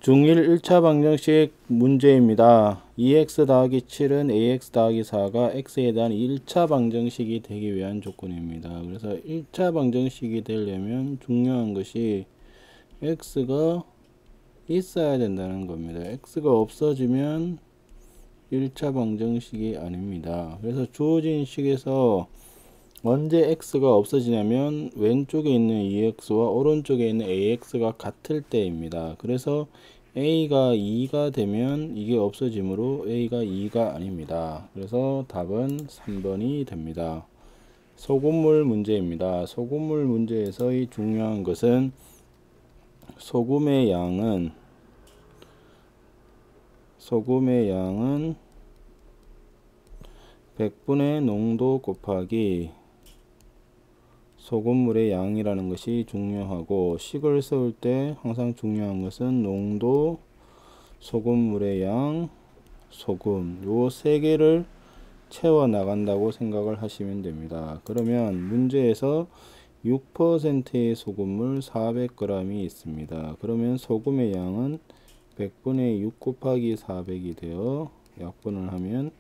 중1 1차 방정식 문제입니다. 2x 더하기 7은 ax 더하기 4가 x에 대한 1차 방정식이 되기 위한 조건입니다. 그래서 1차 방정식이 되려면 중요한 것이 x가 있어야 된다는 겁니다. x가 없어지면 1차 방정식이 아닙니다. 그래서 주어진 식에서 언제 x가 없어지냐면 왼쪽에 있는 2x와 오른쪽에 있는 ax가 같을 때입니다. 그래서 a가 2가 되면 이게 없어지므로 a가 2가 아닙니다. 그래서 답은 3번이 됩니다. 소금물 문제입니다. 소금물 문제에서의 중요한 것은 소금의 양은 100분의 농도 곱하기 소금물의 양이라는 것이 중요하고, 식을 세울 때 항상 중요한 것은 농도, 소금물의 양, 소금, 요 세 개를 채워 나간다고 생각을 하시면 됩니다. 그러면 문제에서 6%의 소금물 400g이 있습니다. 그러면 소금의 양은 100분의 6 곱하기 400이 되어 약분을 하면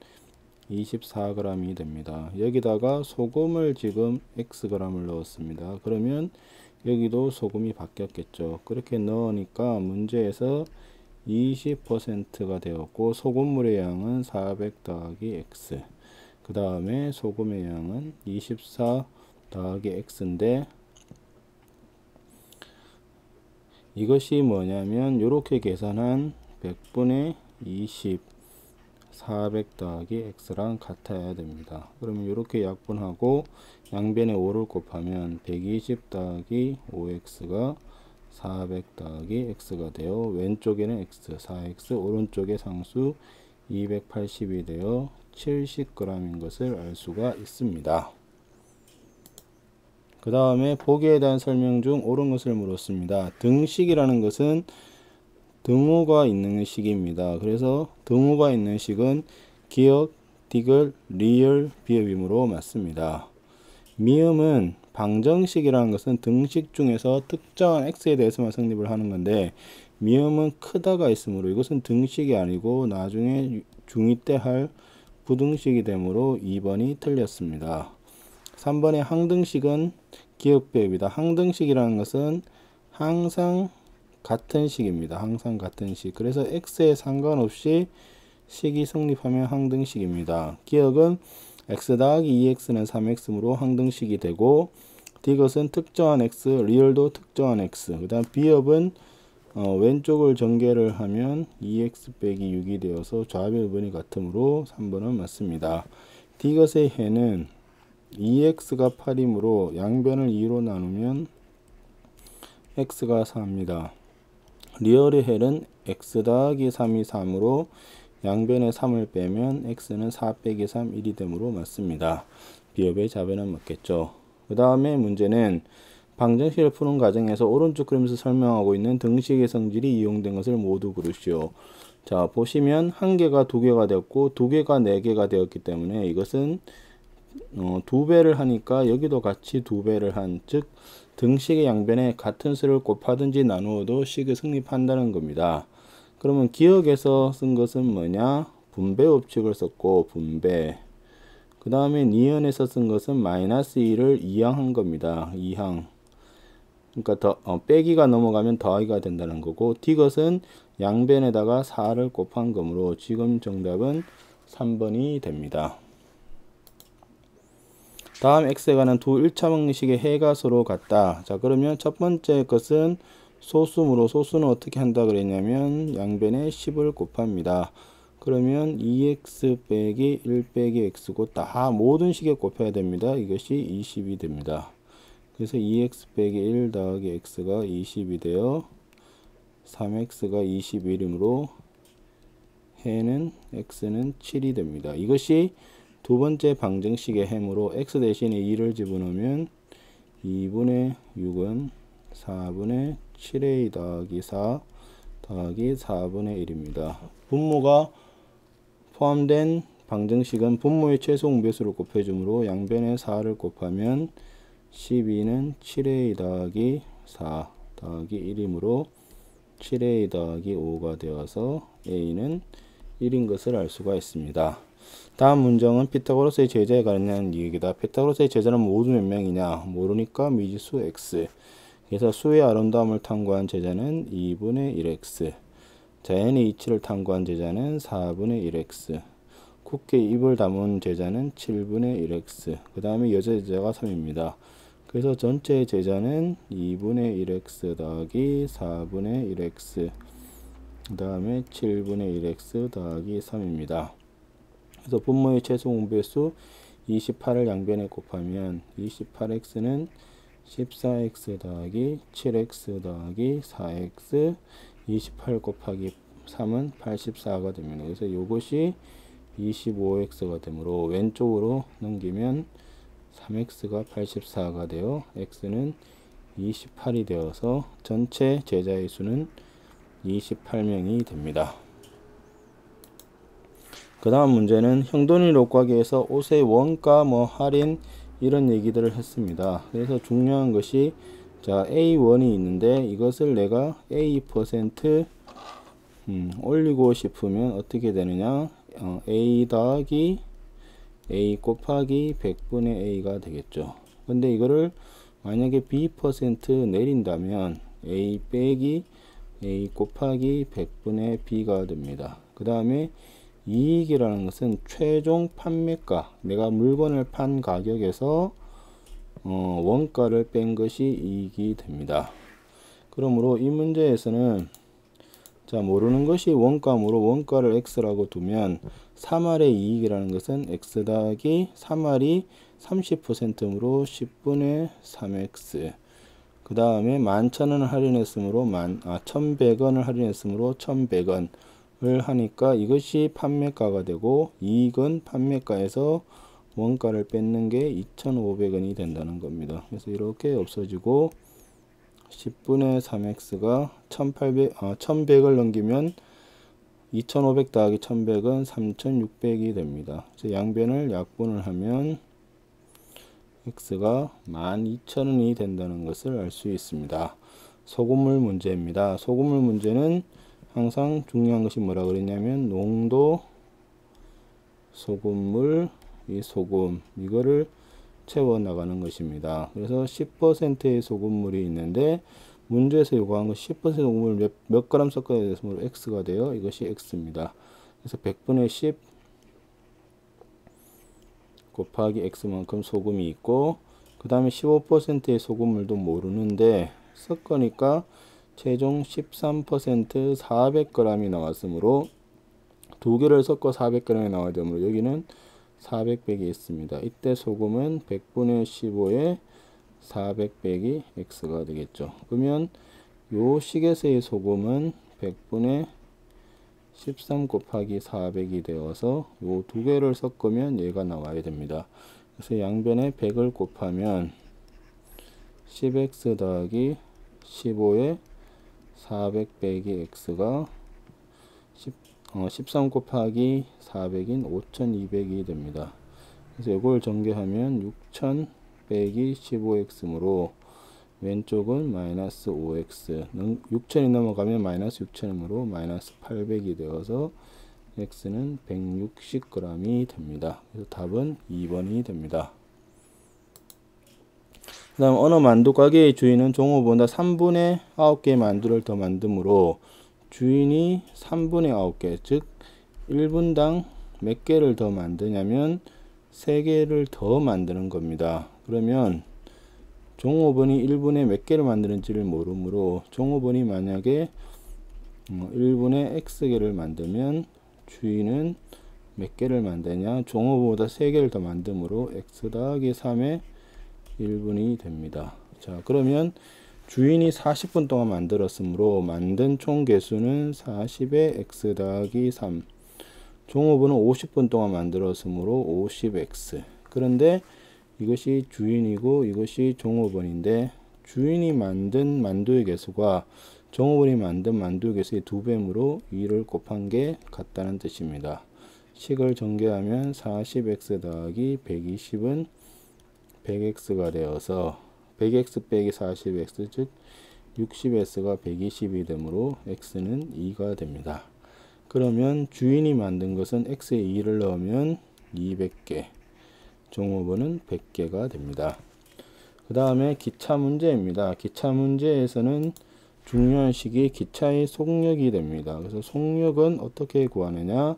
24g이 됩니다. 여기다가 소금을 지금 xg을 넣었습니다. 그러면 여기도 소금이 바뀌었겠죠. 그렇게 넣으니까 문제에서 20%가 되었고, 소금물의 양은 400 더하기 x, 그 다음에 소금의 양은 24 더하기 x인데, 이것이 뭐냐면 이렇게 계산한 100분의 20 400 더하기 x랑 같아야 됩니다. 그러면 이렇게 약분하고 양변에 5를 곱하면 120 더하기 5x가 400 더하기 x가 되어 왼쪽에는 x 4x, 오른쪽에 상수 280이 되어 70g인 것을 알 수가 있습니다. 그 다음에 보기에 대한 설명 중 옳은 것을 물었습니다. 등식이라는 것은 등호가 있는 식입니다. 그래서 등호가 있는 식은 기역, 디귿, 리을, 비읍이므로 맞습니다. 미음은 방정식이라는 것은 등식 중에서 특정한 x에 대해서만 성립을 하는 건데, 미음은 크다가 있으므로 이것은 등식이 아니고 나중에 중2 때 할 부등식이 되므로 2번이 틀렸습니다. 3번의 항등식은 기역, 비읍이다. 항등식이라는 것은 항상 같은 식입니다. 항상 같은 식. 그래서 x에 상관없이 식이 성립하면 항등식입니다. 기역은 x 더하기 2x는 3x므로 항등식이 되고, 디귿은 특정한 x, 리얼도 특정한 x, 그 다음 비읍은 왼쪽을 전개를 하면 2x 빼기 6이 되어서 좌변변이 같으므로 3번은 맞습니다. 디귿의 해는 2x가 8이므로 양변을 2로 나누면 x가 4입니다. 리얼의 헬은 x 더하기 3이 3으로 양변에 3을 빼면 x는 4 빼기 3, 1이 되므로 맞습니다. 비읍의 좌변은 맞겠죠. 그 다음에 문제는 방정식을 푸는 과정에서 오른쪽 그림에서 설명하고 있는 등식의 성질이 이용된 것을 모두 고르시오. 자, 보시면 한 개가 두 개가 되었고 두 개가 네 개가 되었기 때문에 이것은 두 배를 하니까 여기도 같이 두 배를 한, 즉 등식의 양변에 같은 수를 곱하든지 나누어도 식이 성립한다는 겁니다. 그러면 기역에서 쓴 것은 뭐냐? 분배 법칙을 썼고 분배. 그 다음에 니은에서 쓴 것은 마이너스 2를 이항한 겁니다. 이항. 그러니까 빼기가 넘어가면 더하기가 된다는 거고, 디귿은 양변에다가 4를 곱한 거므로 지금 정답은 3번이 됩니다. 다음 x에 관한 두 1차 방정식의 해가 서로 같다. 자, 그러면 첫 번째 것은 소수므로, 소수는 어떻게 한다 그랬냐면 양변에 10을 곱합니다. 그러면 2x 빼기 1 빼기 x고 다 모든 식에 곱해야 됩니다. 이것이 20이 됩니다. 그래서 2x 빼기 1 더하기 x가 20이 되어 3x가 21이므로 해는 x는 7이 됩니다. 이것이 두 번째 방정식의 해므로 x 대신에 2를 집어넣으면 2분의 6은 4분의 7a 더하기 4 더하기 4분의 1입니다. 분모가 포함된 방정식은 분모의 최소 공배수를 곱해주므로 양변에 4를 곱하면 12는 7a 더하기 4 더하기 1이므로 7a 더하기 5가 되어서 a는 1인 것을 알 수가 있습니다. 다음 문장은 피타고라스의 제자에 관한 얘기다. 피타고라스의 제자는 모두 몇 명이냐? 모르니까 미지수 x. 그래서 수의 아름다움을 탐구한 제자는 2분의 1x. 자연의 이치를 탐구한 제자는 4분의 1x. 굳게 입을 다문 제자는 7분의 1x. 그 다음에 여자 제자가 3입니다. 그래서 전체 제자는 2분의 1x 더하기 4분의 1x. 그 다음에 7분의 1x 더하기 3입니다. 그래서 분모의 최소 공배수 28을 양변에 곱하면 28x는 14x 더하기 7x 더하기 4x 28 곱하기 3은 84가 됩니다. 그래서 이것이 25x가 되므로 왼쪽으로 넘기면 3x가 84가 되어 x는 28이 되어서 전체 제자의 수는 28명이 됩니다. 그 다음 문제는 형돈이 롯과기에서 옷의 원가 할인 이런 얘기들을 했습니다. 그래서 중요한 것이 자 A1이 있는데 이것을 내가 A% 올리고 싶으면 어떻게 되느냐 A 더하기 A 곱하기 100분의 A가 되겠죠. 근데 이거를 만약에 B% 내린다면 A 빼기 A 곱하기 100분의 B가 됩니다. 그 다음에 이익이라는 것은 최종 판매가, 내가 물건을 판 가격에서 원가를 뺀 것이 이익이 됩니다. 그러므로 이 문제에서는 자 모르는 것이 원가므로 원가를 x라고 두면 3할의 이익이라는 것은 x 더하기 3할이 30%므로 10분의 3x. 그 다음에 11,000원을 할인했으므로 1,100원을 할인했으므로 1,100원을 하니까 이것이 판매가가 되고 이익은 판매가에서 원가를 뺏는 게 2,500원이 된다는 겁니다. 그래서 이렇게 없어지고 10분의 3x가 1,100을 넘기면 2,500 더하기 1,100은 3,600이 됩니다. 그래서 양변을 약분을 하면 x가 12,000원이 된다는 것을 알 수 있습니다. 소금물 문제입니다. 소금물 문제는 항상 중요한 것이 뭐라 그랬냐면 농도, 소금물, 이 소금 이거를 채워 나가는 것입니다. 그래서 10%의 소금물이 있는데 문제에서 요구한 것이 10% 소금을 몇 그램 섞어야 되므로 x가 되어 이것이 x입니다. 그래서 100분의 10 곱하기 x만큼 소금이 있고 그 다음에 15%의 소금물도 모르는데 섞으니까 최종 13% 400g이 나왔으므로 두 개를 섞어 400g이 나와야 되므로 여기는 400백이 있습니다. 이때 소금은 100분의 15에 400 빼기 x가 되겠죠. 그러면 요 식에서의 소금은 100분의 13 곱하기 400이 되어서 요 두 개를 섞으면 얘가 나와야 됩니다. 그래서 양변에 100을 곱하면 10x 더하기 15에 400 빼기 x가 13 곱하기 400인 5200이 됩니다. 그래서 이걸 전개하면 6000 빼기 15x므로 왼쪽은 마이너스 5x 6000이 넘어가면 마이너스 6000이므로 마이너스 800이 되어서 x는 160g이 됩니다. 그래서 답은 2번이 됩니다. 그 다음 어느 만두 가게의 주인은 종업원보다 3분의 9개의 만두를 더 만드므로 주인이 3분의 9개 즉 1분당 몇 개를 더 만드냐면 3개를 더 만드는 겁니다. 그러면 종업원이 1분에 몇 개를 만드는지를 모르므로 종업원이 만약에 1분에 x개를 만들면 주인은 몇 개를 만드냐 종업원보다 3개를 더 만드므로 x 더하기 3의 1분이 됩니다. 자 그러면 주인이 40분 동안 만들었으므로 만든 총 개수는 40의 x 더하기 3 종업원은 50분 동안 만들었으므로 50x 그런데 이것이 주인이고 이것이 종업원인데 주인이 만든 만두의 개수가 종업원이 만든 만두의 개수의 2배므로 2를 곱한 게 같다는 뜻입니다. 식을 전개하면 40x 더하기 120은 100x가 되어서 100x 빼기 40x 즉 60S가 120이 되므로 X는 2가 됩니다. 그러면 주인이 만든 것은 X에 2를 넣으면 200개, 종업원은 100개가 됩니다. 그 다음에 기차 문제입니다. 기차 문제에서는 중요한 식이 기차의 속력이 됩니다. 그래서 속력은 어떻게 구하느냐?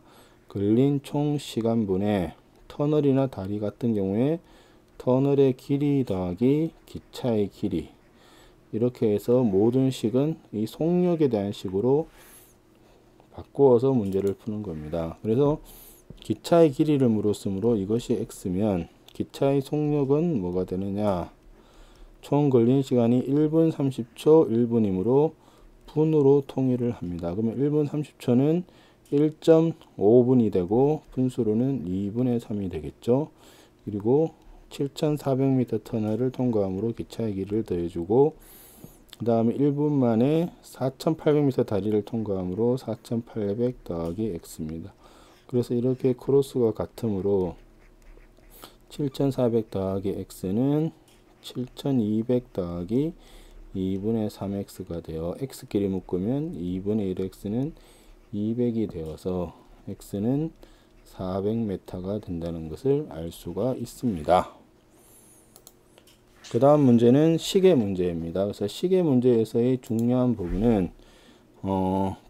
걸린 총 시간분의 터널이나 다리 같은 경우에 터널의 길이 더하기 기차의 길이, 이렇게 해서 모든 식은 이 속력에 대한 식으로 바꾸어서 문제를 푸는 겁니다. 그래서 기차의 길이를 물었으므로 이것이 x면 기차의 속력은 뭐가 되느냐? 총 걸린 시간이 1분 30초 1분이므로 분으로 통일을 합니다. 그러면 1분 30초는 1.5분이 되고 분수로는 2분의 3이 되겠죠. 그리고 7,400m 터널을 통과함으로 기차의 길이를 더해주고, 그 다음에 1분 만에 4,800m 다리를 통과함으로 4,800 더하기 x입니다. 그래서 이렇게 크로스가 같으므로 7,400 더하기 x는 7,200 더하기 2분의 3x가 되어 x끼리 묶으면 2분의 1x는 200이 되어서 x는 400m가 된다는 것을 알 수가 있습니다. 그 다음 문제는 시계 문제입니다. 그래서 시계 문제에서의 중요한 부분은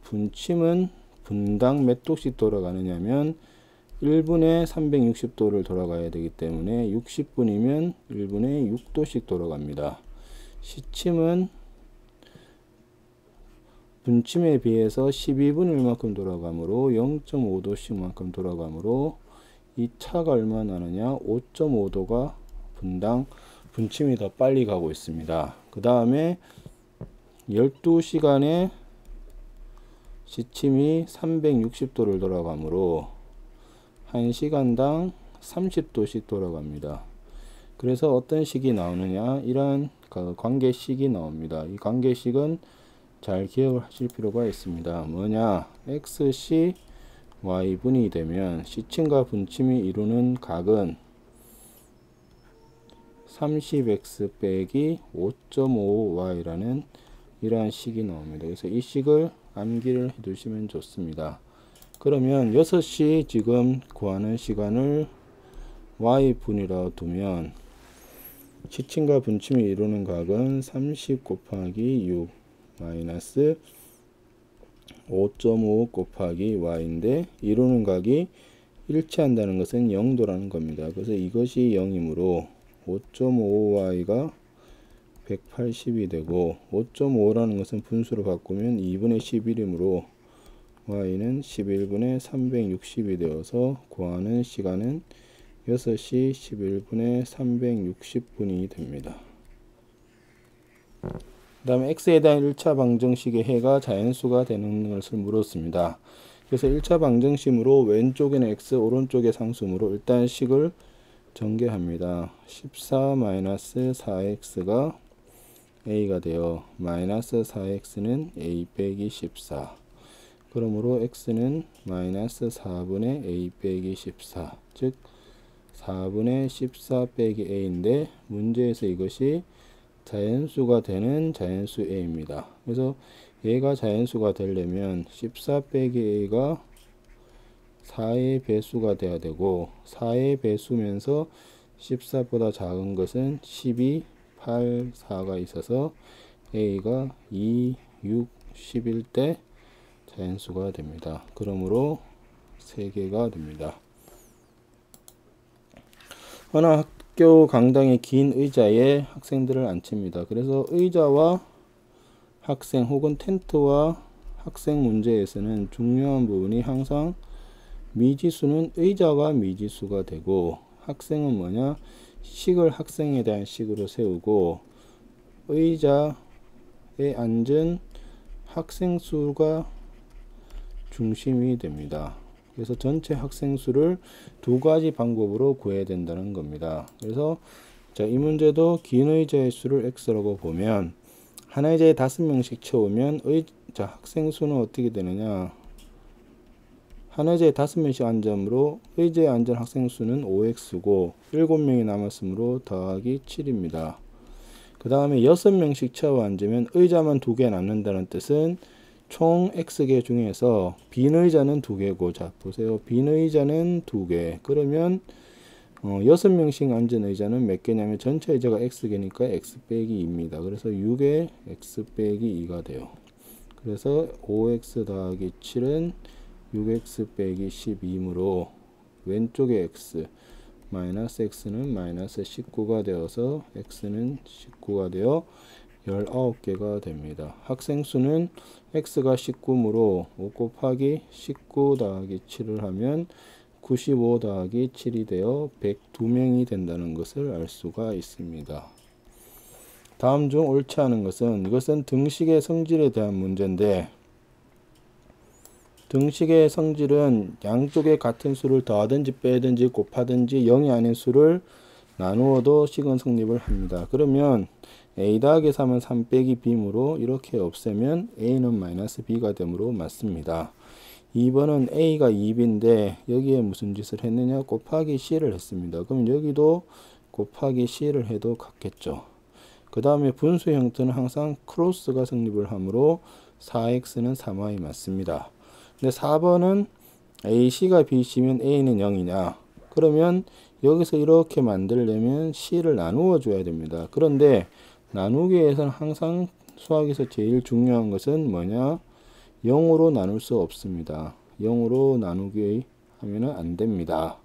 분침은 분당 몇 도씩 돌아가느냐면 1분에 360도를 돌아가야 되기 때문에 60분이면 1분에 6도씩 돌아갑니다. 시침은 분침에 비해서 12분의 1만큼 돌아가므로 0.5도씩만큼 돌아가므로 이 차가 얼마 나느냐? 5.5도가 분당 분침이 더 빨리 가고 있습니다. 그 다음에 12시간에 시침이 360도를 돌아가므로 1시간당 30도씩 돌아갑니다. 그래서 어떤 식이 나오느냐? 이런 관계식이 나옵니다. 이 관계식은 잘 기억을 하실 필요가 있습니다. 뭐냐? xc y분이 되면 시침과 분침이 이루는 각은 30x 빼기 5.5y라는 이러한 식이 나옵니다. 그래서 이 식을 암기를 해 두시면 좋습니다. 그러면 6시 지금 구하는 시간을 y분이라고 두면 시침과 분침이 이루는 각은 30 곱하기 6 마이너스 5.5 곱하기 y인데 이루는 각이 일치한다는 것은 0도라는 겁니다. 그래서 이것이 0이므로 5.5y가 180이 되고 5.5라는 것은 분수로 바꾸면 2분의 11이므로 y는 11분의 360이 되어서 구하는 시간은 6시 11분의 360분이 됩니다. 그 다음에 x에 대한 1차 방정식의 해가 자연수가 되는 것을 물었습니다. 그래서 1차 방정식으로 왼쪽에는 x, 오른쪽에 상수므로 일단 식을 전개합니다. 14-4x가 a가 되어 마이너스 4x는 a 빼기 14, 그러므로 x는 마이너스 4분의 a 빼기 14, 즉 4분의 14 빼기 a인데 문제에서 이것이 자연수가 되는 자연수 a입니다. 그래서 얘가 자연수가 되려면 14 빼기 a가 4의 배수가 돼야 되고 4의 배수면서 14보다 작은 것은 12, 8, 4가 있어서 a가 2, 6, 11 때 자연수가 됩니다. 그러므로 3개가 됩니다. 어느 학교 강당의 긴 의자에 학생들을 앉힙니다. 그래서 의자와 학생 혹은 텐트와 학생 문제에서는 중요한 부분이 항상 미지수는 의자가 미지수가 되고 학생은 뭐냐? 식을 학생에 대한 식으로 세우고 의자에 앉은 학생 수가 중심이 됩니다. 그래서 전체 학생 수를 두 가지 방법으로 구해야 된다는 겁니다. 그래서 자, 이 문제도 긴 의자의 수를 x라고 보면 한 의자에 5명씩 채우면 학생 수는 어떻게 되느냐? 한 의자에 5명씩 앉으므로 의자에 앉은 학생 수는 5x고 7명이 남았으므로 더하기 7입니다. 그 다음에 6명씩 채워 앉으면 의자만 2개 남는다는 뜻은 총 X개 중에서 빈 의자는 2개고, 자 보세요. 빈 의자는 2개. 그러면 6명씩 앉은 의자는 몇 개냐면 전체 의자가 X개니까 X 빼기 2입니다. 그래서 6에 X 빼기 2가 돼요. 그래서 5X 더하기 7은 6X 빼기 12이므로 왼쪽에 X 마이너스 X는 마이너스 19가 되어서 X는 19가 되어 19개가 됩니다. 학생 수는 X가 19이므로 5 곱하기 19 더하기 7을 하면 95 더하기 7이 되어 102명이 된다는 것을 알 수가 있습니다. 다음 중 옳지 않은 것은, 이것은 등식의 성질에 대한 문제인데, 등식의 성질은 양쪽에 같은 수를 더하든지 빼든지 곱하든지 0이 아닌 수를 나누어도 식은 성립을 합니다. 그러면 a 더하기 3은 3 빼기 b이므로 이렇게 없애면 a는 마이너스 b가 되므로 맞습니다. 2번은 a가 2b인데 여기에 무슨 짓을 했느냐? 곱하기 c를 했습니다. 그럼 여기도 곱하기 c를 해도 같겠죠. 그 다음에 분수 형태는 항상 크로스가 성립을 하므로 4x는 3y 맞습니다. 근데 4번은 AC가 BC면 A는 0이냐? 그러면 여기서 이렇게 만들려면 C를 나누어 줘야 됩니다. 그런데 나누기 위해서는 항상 수학에서 제일 중요한 것은 뭐냐? 0으로 나눌 수 없습니다. 0으로 나누기 하면 안 됩니다.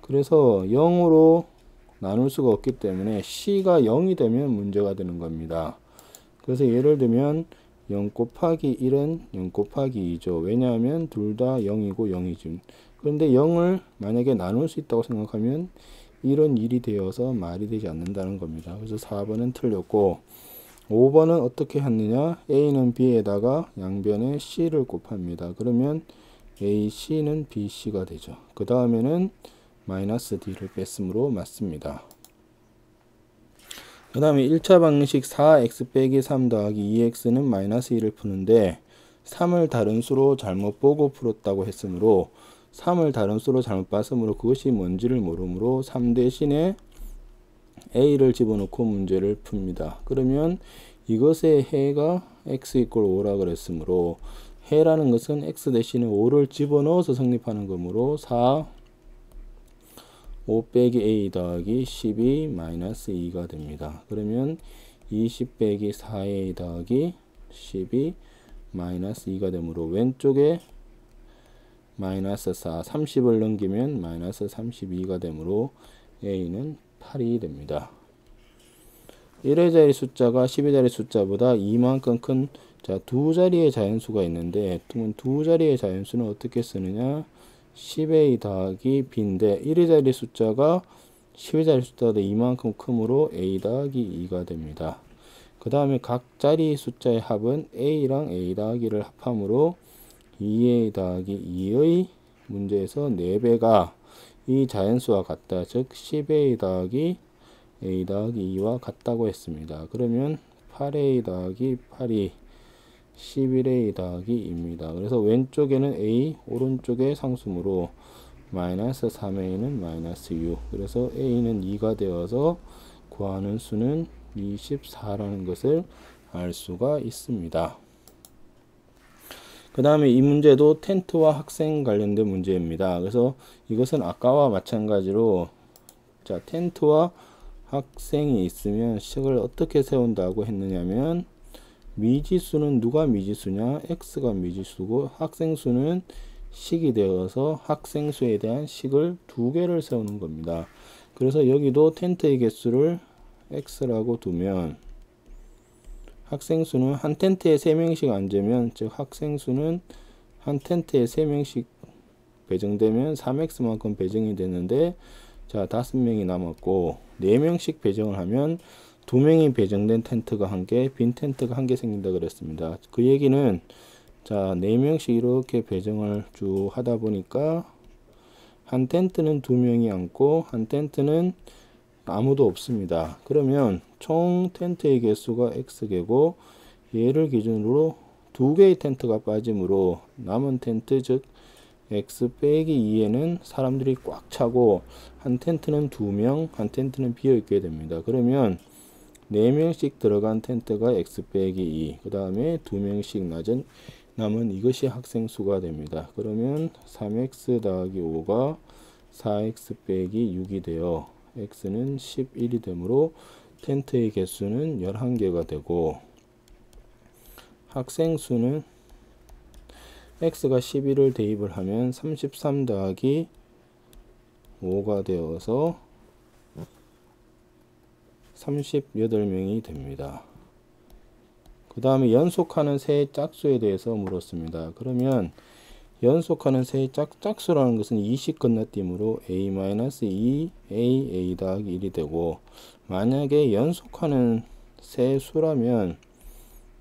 그래서 0으로 나눌 수가 없기 때문에 C가 0이 되면 문제가 되는 겁니다. 그래서 예를 들면 0 곱하기 1은 0 곱하기 2죠. 왜냐하면 둘 다 0이고 0이죠. 그런데 0을 만약에 나눌 수 있다고 생각하면 1은 1이 되어서 말이 되지 않는다는 겁니다. 그래서 4번은 틀렸고, 5번은 어떻게 했느냐? A는 B에다가 양변에 C를 곱합니다. 그러면 AC는 BC가 되죠. 그 다음에는 마이너스 D를 뺐으므로 맞습니다. 그 다음에 1차 방식 4x 빼기 3 더하기 2x는 마이너스 1을 푸는데 3을 다른 수로 잘못 보고 풀었다고 했으므로 3을 다른 수로 잘못 봤으므로 그것이 뭔지를 모르므로 3 대신에 a를 집어넣고 문제를 풉니다. 그러면 이것의 해가 x 이퀄 5라 그랬으므로 해라는 것은 x 대신에 5를 집어넣어서 성립하는 거므로 5 빼기 a 더하기 12 마이너스 2가 됩니다. 그러면 20 빼기 4a 더하기 12 마이너스 2가 되므로 왼쪽에 마이너스 4, 30을 넘기면 마이너스 32가 되므로 a는 8이 됩니다. 1의 자리 숫자가 10의 자리 숫자보다 이만큼 큰, 자, 두 자리의 자연수가 있는데 두 자리의 자연수는 어떻게 쓰느냐? 10a 더하기 b인데 1의 자리 숫자가 10의 자리 숫자보다 이만큼 크므로 a 더하기 2가 됩니다. 그 다음에 각 자리 숫자의 합은 a랑 a 더하기를 합함으로 2a 더하기 2의 문제에서 4배가 이 자연수와 같다. 즉 10a 더하기 a 더하기 2와 같다고 했습니다. 그러면 8a 더하기 8이 11a 더하기 2입니다. 그래서 왼쪽에는 a, 오른쪽에 상수므로 마이너스 3a는 마이너스 6. 그래서 a는 2가 되어서 구하는 수는 24라는 것을 알 수가 있습니다. 그 다음에 이 문제도 텐트와 학생 관련된 문제입니다. 그래서 이것은 아까와 마찬가지로, 자, 텐트와 학생이 있으면 식을 어떻게 세운다고 했느냐면, 미지수는 누가 미지수냐? x가 미지수고 학생 수는 식이 되어서 학생 수에 대한 식을 2개를 세우는 겁니다. 그래서 여기도 텐트의 개수를 x라고 두면 학생 수는 한 텐트에 3명씩 앉으면, 즉 학생 수는 한 텐트에 3명씩 배정되면 3x만큼 배정이 되는데, 자, 5명이 남았고 4명씩 배정을 하면 2명이 배정된 텐트가 1개, 빈 텐트가 1개 생긴다 그랬습니다. 그 얘기는, 자, 4명씩 이렇게 배정을 쭉 하다 보니까 한 텐트는 2명이 앉고 한 텐트는 아무도 없습니다. 그러면 총 텐트의 개수가 x개고 얘를 기준으로 2개의 텐트가 빠지므로 남은 텐트, 즉 x 빼기 2에는 사람들이 꽉 차고 한 텐트는 2명, 한 텐트는 비어 있게 됩니다. 그러면 4명씩 들어간 텐트가 x 빼기 2, 그 다음에 2명씩 남은 이것이 학생 수가 됩니다. 그러면 3x 더하기 5가 4x 빼기 6이 되어 x는 11이 되므로 텐트의 개수는 11개가 되고, 학생 수는 x가 11을 대입을 하면 33 더하기 5가 되어서 38명이 됩니다. 그 다음에 연속하는 세의 짝수에 대해서 물었습니다. 그러면 연속하는 세의 짝수라는 것은 2식 건너뛰므로 a-2 a 더하기 1이 되고, 만약에 연속하는 세의 수라면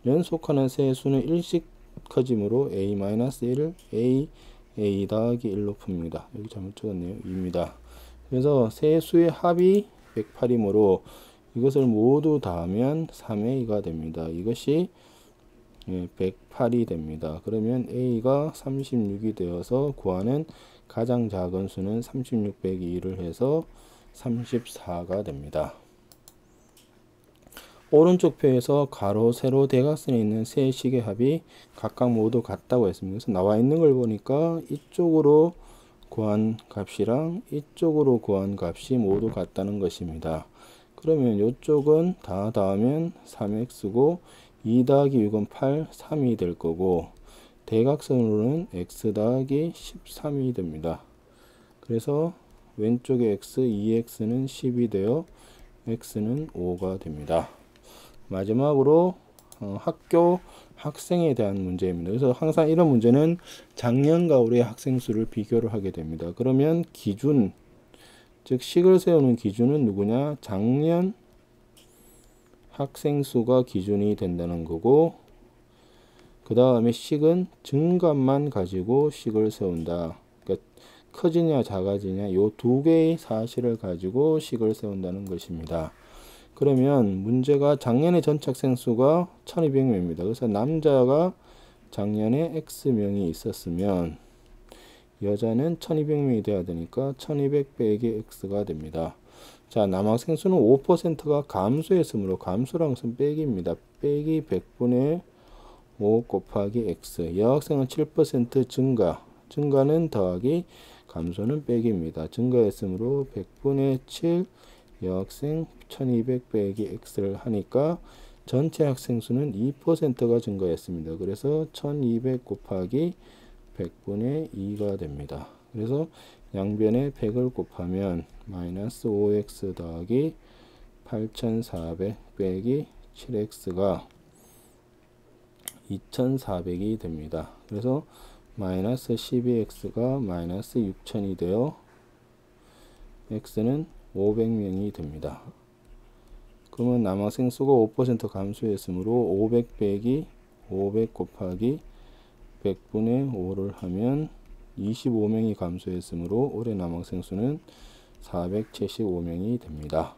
연속하는 세의 수는 1씩 커지므로 a-1 a 더하기 1로 풉니다. 여기 잘못 적었네요. 2입니다. 그래서 세의 수의 합이 108이므로 이것을 모두 더하면 3a가 됩니다. 이것이 108이 됩니다. 그러면 a가 36이 되어서 구하는 가장 작은 수는 36 빼기 2를 해서 34가 됩니다. 오른쪽 표에서 가로, 세로, 대각선에 있는 세 식의 합이 각각 모두 같다고 했습니다. 그래서 나와 있는 걸 보니까 이쪽으로 구한 값이랑 이쪽으로 구한 값이 모두 같다는 것입니다. 그러면 이쪽은 다 더하면 3x고 2 더하기 6은 8, 3이 될 거고, 대각선으로는 x 더하기 13이 됩니다. 그래서 왼쪽에 x, 2x는 10이 되어 x는 5가 됩니다. 마지막으로 학생에 대한 문제입니다. 그래서 항상 이런 문제는 작년과 올해 학생 수를 비교를 하게 됩니다. 그러면 기준, 즉 식을 세우는 기준은 누구냐? 작년 학생 수가 기준이 된다는 거고, 그 다음에 식은 증감만 가지고 식을 세운다. 그러니까 커지냐 작아지냐 요 두 개의 사실을 가지고 식을 세운다는 것입니다. 그러면 문제가 작년의 전체 학생 수가 1200명입니다. 그래서 남자가 작년에 x명이 있었으면 여자는 1200명이 돼야 되니까 1200 빼기 x가 됩니다. 자, 남학생 수는 5%가 감소했으므로, 감소라는 것은 빼기입니다. 빼기 100분의 5 곱하기 x. 여학생은 7% 증가, 증가는 더하기, 감소는 빼기입니다. 증가했으므로 100분의 7 여학생 1200 빼기 x를 하니까 전체 학생 수는 2%가 증가했습니다. 그래서 1200 곱하기 100분의 2가 됩니다. 그래서 양변에 100을 곱하면 마이너스 5x 더하기 8400 빼기 7x가 2400이 됩니다. 그래서 마이너스 12x가 마이너스 6000이 되어 x는 500명이 됩니다. 그러면 남학생 수가 5% 감소했으므로 500 빼기 500 곱하기 100분의 5를 하면 25명이 감소했으므로 올해 남학생 수는 475명이 됩니다.